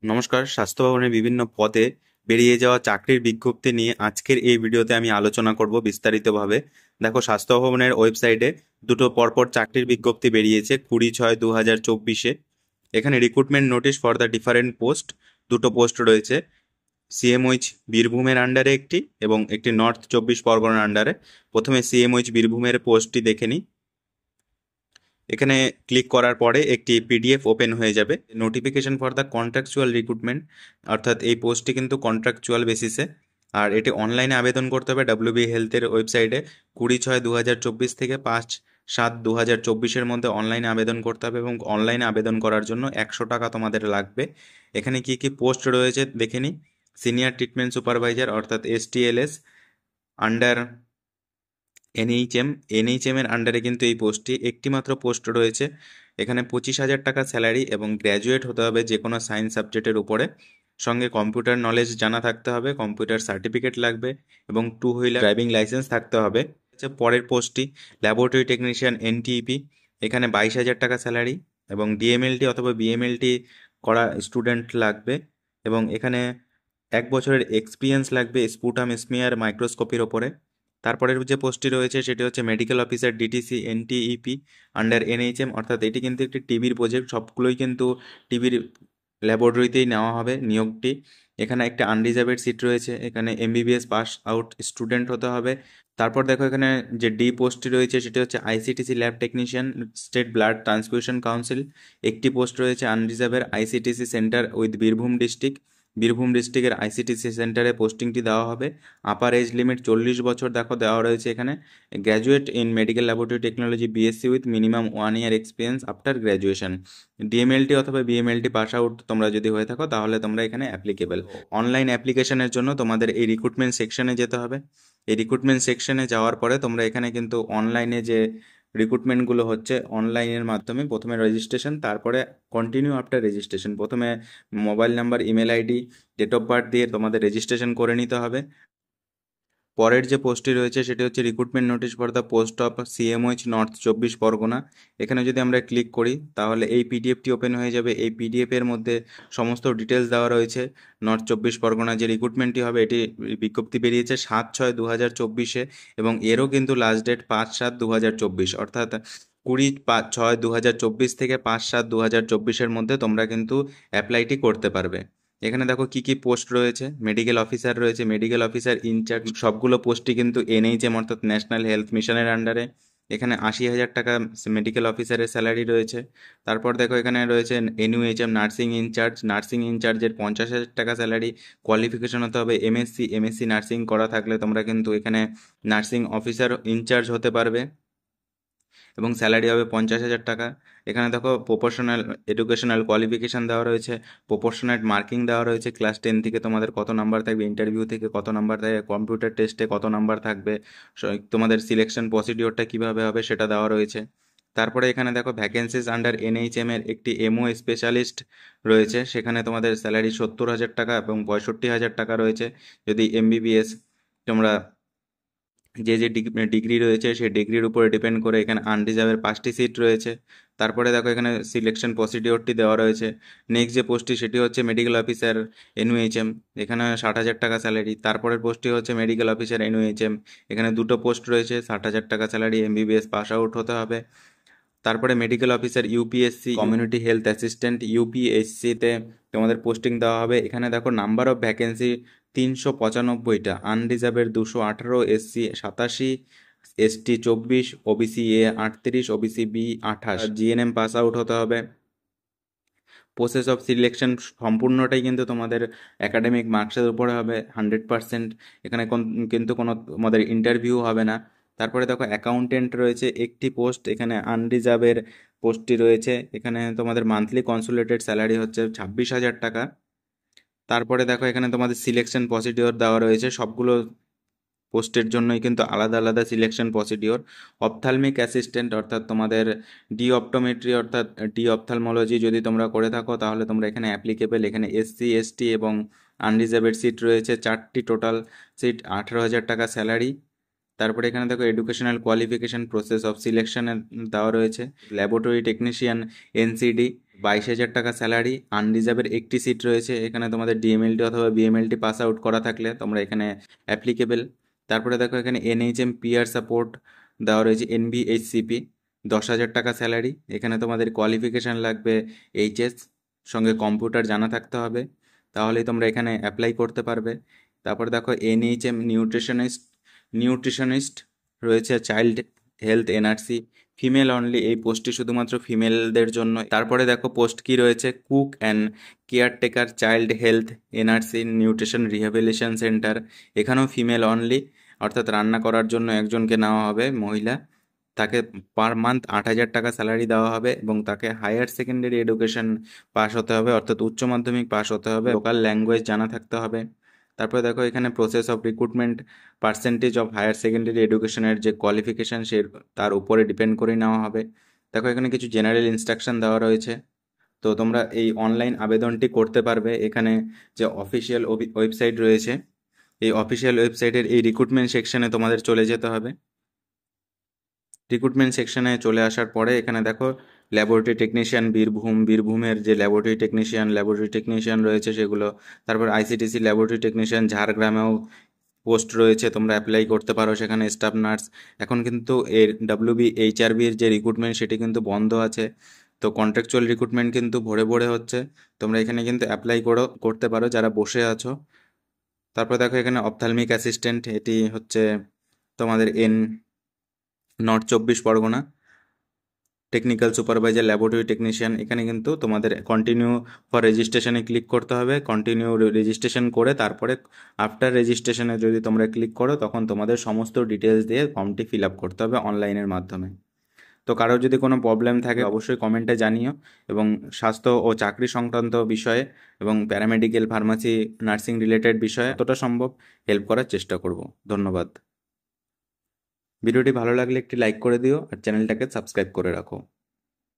নমস্কার। স্বাস্থ্য ভবনের বিভিন্ন পদে বেরিয়ে যাওয়া চাকরির বিজ্ঞপ্তি নিয়ে আজকের এই ভিডিওতে আমি আলোচনা করব বিস্তারিতভাবে। দেখো, স্বাস্থ্য ভবনের ওয়েবসাইটে দুটো পরপর চাকরির বিজ্ঞপ্তি বেরিয়েছে 20/6/2024। এখানে recruitment notice for the different post, দুটো পোস্ট রয়েছে। সিএমওইচ বীরভূমের আন্ডারে একটি এবং একটি নর্থ 24 পরগনার আন্ডারে। প্রথমে সিএমওইচ বীরভূমের পোস্টটি দেখে নিই। এখানে ক্লিক করার পরে একটি পিডিএফ ওপেন হয়ে যাবে, notification for the contractual recruitment, অর্থাৎ এই পোস্টটি কিন্তু কন্ট্রাকচুয়াল বেসিসে। আর এটি অনলাইনে আবেদন করতে হবে ডাব্লিউবি হেলথের ওয়েবসাইটে। 20/6/2024 থেকে 5/7/2024-এর মধ্যে অনলাইনে আবেদন করতে হবে এবং অনলাইনে আবেদন করার জন্য 100 টাকা তোমাদের লাগবে। এখানে কি কি পোস্ট রয়েছে দেখে নিই। সিনিয়র ট্রিটমেন্ট সুপারভাইজার অর্থাৎ এসটিএলএস আন্ডার এনএইচএম এর আন্ডারে কিন্তু এই পোস্টটি একটি মাত্র পোস্ট রয়েছে। এখানে 25,000 টাকা স্যালারি এবং গ্র্যাজুয়েট হতে হবে যে কোনো সায়েন্স সাবজেক্টের উপরে। সঙ্গে কম্পিউটার নলেজ জানা থাকতে হবে, কম্পিউটার সার্টিফিকেট লাগবে এবং টু হুইলার ড্রাইভিং লাইসেন্স থাকতে হবে। পরের পোস্টটি ল্যাবরেটরি টেকনিশিয়ান এনটিইপি। এখানে 22,000 টাকা স্যালারি এবং ডিএমএলটি অথবা বিএমএলটি করা স্টুডেন্ট লাগবে এবং এখানে 1 বছরের এক্সপিরিয়েন্স লাগবে স্পুটাম স্মিয়ার মাইক্রোস্কোপির ওপরে। তারপরের যে পোস্টটি রয়েছে সেটি হচ্ছে medical officer DTC NTEP under NHM, অর্থাৎ এটি কিন্তু একটি টিবির প্রজেক্ট, সবগুলোই কিন্তু টিবির ল্যাবরেটরিতেই নেওয়া হবে নিয়োগটি। এখানে একটা আনরিজার্ভেড সিট রয়েছে, এখানে এমবিবিএস পাস আউট স্টুডেন্ট হতে হবে। তারপর দেখো এখানে যে ডি পোস্টটি রয়েছে সেটি হচ্ছে ICTC lab technician state blood transfusion council. একটি পোস্ট রয়েছে আনরিজার্ভের আইসিটিসি সেন্টার উইথ বীরভূম ডিস্ট্রিক্টের আইসিটিসি সেন্টারে পোস্টিংটি দেওয়া হবে। আপার এজ লিমিট 40 বছর দেখো দেওয়া রয়েছে এখানে। Graduate in medical laboratory technology BSc with minimum 1 year experience after graduation. DMLT অথবা বিএমএলটি পাস আউট তোমরা যদি হয়ে থাকো তাহলে তোমরা এখানে অ্যাপ্লিকেবল। অনলাইন অ্যাপ্লিকেশনের জন্য তোমাদের এই রিক্রুটমেন্ট সেকশনে যেতে হবে। এই রিক্রুটমেন্ট সেকশনে যাওয়ার পরে তোমরা এখানে কিন্তু অনলাইনে যে রিক্রুটমেন্টগুলো হচ্ছে অনলাইনের মাধ্যমে প্রথমে রেজিস্ট্রেশন, তারপরে কন্টিনিউ আফটার রেজিস্ট্রেশন। প্রথমে mobile number, email ID, date of birth দিয়ে তোমাদের রেজিস্ট্রেশন করে নিতে হবে। পরের যে পোস্টটি রয়েছে সেটি হচ্ছে recruitment notice for the post of CMOH north 24 Pargana. এখানে যদি আমরা ক্লিক করি তাহলে এই পিডিএফটি ওপেন হয়ে যাবে। এই পিডিএফ এর মধ্যে সমস্ত ডিটেলস দেওয়া রয়েছে। নর্থ 24 পরগনা যে রিক্রুটমেন্টটি হবে এটি বিজ্ঞপ্তি বেরিয়েছে 7/6/2024-এ এবং এরও কিন্তু লাস্ট ডেট 5/7/2024, অর্থাৎ 20/6/2024 থেকে 5/7/2024-এর মধ্যে তোমরা কিন্তু অ্যাপ্লাইটি করতে পারবে। এখানে দেখো কি কি পোস্ট রয়েছে। মেডিকেল অফিসার রয়েছে, মেডিকেল অফিসার ইনচার্জ, সবগুলো পোস্টই কিন্তু এনএইচএম অর্থাৎ ন্যাশনাল হেলথ মিশনের আন্ডারে। এখানে 80,000 টাকা মেডিকেল অফিসারের স্যালারি রয়েছে। তারপর দেখো এখানে রয়েছে এনইউএইচএম নার্সিং ইনচার্জের 50,000 টাকা স্যালারি। কোয়ালিফিকেশন হতে হবে এমএসসি নার্সিং করা থাকলে তোমরা কিন্তু এখানে নার্সিং অফিসার ইনচার্জ হতে পারবে এবং স্যালারি হবে 50,000 টাকা। এখানে দেখো প্রপোর্শনাল এডুকেশনাল কোয়ালিফিকেশান দেওয়া রয়েছে, প্রপোর্শনেট মার্কিং দেওয়া রয়েছে। ক্লাস 10 থেকে তোমাদের কত নাম্বার থাকবে, ইন্টারভিউ থেকে কত নাম্বার থাকবে, কম্পিউটার টেস্টে কত নাম্বার থাকবে, তোমাদের সিলেকশন প্রসিডিওরটা কীভাবে হবে সেটা দেওয়া রয়েছে। তারপরে এখানে দেখো ভ্যাকেন্সিজ আন্ডার এনএইচএম এর একটি এমও স্পেশালিস্ট রয়েছে, সেখানে তোমাদের স্যালারি 70,000 টাকা এবং 65,000 টাকা রয়েছে। যদি এমবিবিএস তোমরা যে ডিগ্রি রয়েছে সেই ডিগ্রির উপরে ডিপেন্ড করে এখানে আনরিজার্ভের 5টি সিট রয়েছে। তারপরে দেখো এখানে সিলেকশন প্রসিডিওরটি দেওয়া রয়েছে। নেক্সট যে পোস্টটি সেটি হচ্ছে মেডিকেল অফিসার এনইউএইচএম, এখানে 60,000 টাকা স্যালারি। তারপরের পোস্টটি হচ্ছে মেডিকেল অফিসার এনইউএইচএম, এখানে দুটো পোস্ট রয়েছে, 60,000 টাকা স্যালারি, এমবিবিএস পাস আউট হতে হবে। তারপরে medical officer UPSC community health assistant ইউপিএসসিতে তোমাদের পোস্টিং দেওয়া হবে। এখানে দেখো নাম্বার অফ ভ্যাকেন্সি 395টা, আনরিজার্ভের 218, SC 87, ST 24, OBC A 38, OBC B 28, GNM pass out হতে হবে। প্রসেস অফ সিলেকশন সম্পূর্ণটাই কিন্তু তোমাদের একাডেমিক মার্কসের উপরে হবে 100%। এখানে কিন্তু কোনো তোমাদের ইন্টারভিউ হবে না। তারপরে দেখো অ্যাকাউন্টেন্ট রয়েছে একটি পোস্ট, এখানে আনরিজার্ভের পোস্টটি রয়েছে। এখানে তোমাদের মান্থলি কনসোলিডেটেড স্যালারি হচ্ছে 26,000 টাকা। তারপরে দেখো এখানে তোমাদের সিলেকশন প্রসিডিওর দেওয়া রয়েছে, সবগুলো পোস্টের জন্যই কিন্তু আলাদা আলাদা সিলেকশন প্রসিডিওর। অপথালমিক অ্যাসিস্ট্যান্ট অর্থাৎ তোমাদের ডি অপটোমেট্রি অর্থাৎ ডি অপথালমোলজি যদি তোমরা করে থাকো তাহলে তোমরা এখানে অ্যাপ্লিকেবল। এখানে এসসি এসটি এবং আনরিজার্ভেড সিট রয়েছে 4টি, টোটাল সিট 18,000 টাকা স্যালারি। তারপরে এখানে দেখো এডুকেশনাল কোয়ালিফিকেশন প্রসেস অফ সিলেকশনের দেওয়া রয়েছে। ল্যাবরেটরি টেকনিশিয়ান এনসিডি 22,000 টাকা স্যালারি, আনরিজার্ভের একটি সিট রয়েছে। এখানে তোমাদের ডিএমএলটি অথবা বিএমএলটি পাস আউট করা থাকলে তোমরা এখানে অ্যাপ্লিকেবল। তারপরে দেখো এখানে এনএইচএম পিআর সাপোর্ট দেওয়া রয়েছে, এনবিএইচসিপি 10,000 টাকা স্যালারি। এখানে তোমাদের কোয়ালিফিকেশান লাগবে এইচএস, সঙ্গে কম্পিউটার জানা থাকতে হবে, তাহলেই তোমরা এখানে অ্যাপ্লাই করতে পারবে। তারপর দেখো এনএইচএম নিউট্রিশনিস্ট রয়েছে, child health NRC female only, এই পোস্টটি শুধুমাত্র ফিমেলদের জন্য। তারপরে দেখো পোস্ট কি রয়েছে, cook and caretaker child health NRC nutrition rehabilitation centre, এখানেও ফিমেল অনলি, অর্থাৎ রান্না করার জন্য একজনকে নেওয়া হবে মহিলা। তাকে পার মান্থ 8,000 টাকা স্যালারি দেওয়া হবে এবং তাকে হায়ার সেকেন্ডারি এডুকেশন পাস হতে হবে, অর্থাৎ উচ্চ মাধ্যমিক পাস হতে হবে, লোকাল ল্যাঙ্গুয়েজ জানা থাকতে হবে। তারপরে দেখো এখানে process of recruitment, percentage of higher secondary এডুকেশনের যে কোয়ালিফিকেশান সে তার উপরে ডিপেন্ড করে নেওয়া হবে। দেখো এখানে কিছু জেনারেল ইনস্ট্রাকশন দেওয়া রয়েছে। তো তোমরা এই অনলাইন আবেদনটি করতে পারবে। এখানে যে অফিসিয়াল ওয়েবসাইট রয়েছে, এই অফিসিয়াল ওয়েবসাইটের এই রিক্রুটমেন্ট সেকশনে তোমাদের চলে যেতে হবে। রিক্রুটমেন্ট সেকশনে চলে আসার পরে এখানে দেখো ল্যাবরেটরি টেকনিশিয়ান বীরভূমের যে ল্যাবরেটরি টেকনিশিয়ান রয়েছে সেগুলো। তারপর আইসিটিসি ল্যাবরেটরি টেকনিশিয়ান ঝাড়গ্রামেও পোস্ট রয়েছে, তোমরা অ্যাপ্লাই করতে পারো সেখানে। স্টাফ নার্স, এখন কিন্তু এর এইচআরবির যে রিক্রুটমেন্ট সেটি কিন্তু বন্ধ আছে, তো কন্ট্রাকচুয়াল রিক্রুটমেন্ট কিন্তু ভরে ভরে হচ্ছে। তোমরা এখানে কিন্তু অ্যাপ্লাই করতে পারো যারা বসে আছো। তারপর দেখো এখানে অপথ্যালমিক অ্যাসিস্ট্যান্ট, এটি হচ্ছে তোমাদের north 24 Pargana. Technical supervisor laboratory technician, এখানে কিন্তু তোমাদের কন্টিনিউ ফর রেজিস্ট্রেশনে ক্লিক করতে হবে। কন্টিনিউ রেজিস্ট্রেশন করে তারপরে আফটার রেজিস্ট্রেশনে যদি তোমরা ক্লিক করো তখন তোমাদের সমস্ত ডিটেলস দিয়ে ফর্মটি ফিল আপ করতে হবে অনলাইনের মাধ্যমে। তো কারোর যদি কোনো প্রবলেম থাকে অবশ্যই কমেন্টে জানিও, এবং স্বাস্থ্য ও চাকরি সংক্রান্ত বিষয়ে এবং প্যারামেডিক্যাল ফার্মাসি নার্সিং রিলেটেড বিষয়ে যতটা সম্ভব হেল্প করার চেষ্টা করব। ধন্যবাদ। ভিডিওটি ভালো লাগলে একটি লাইক করে দিও আর চ্যানেলটাকে সাবস্ক্রাইব করে রাখো।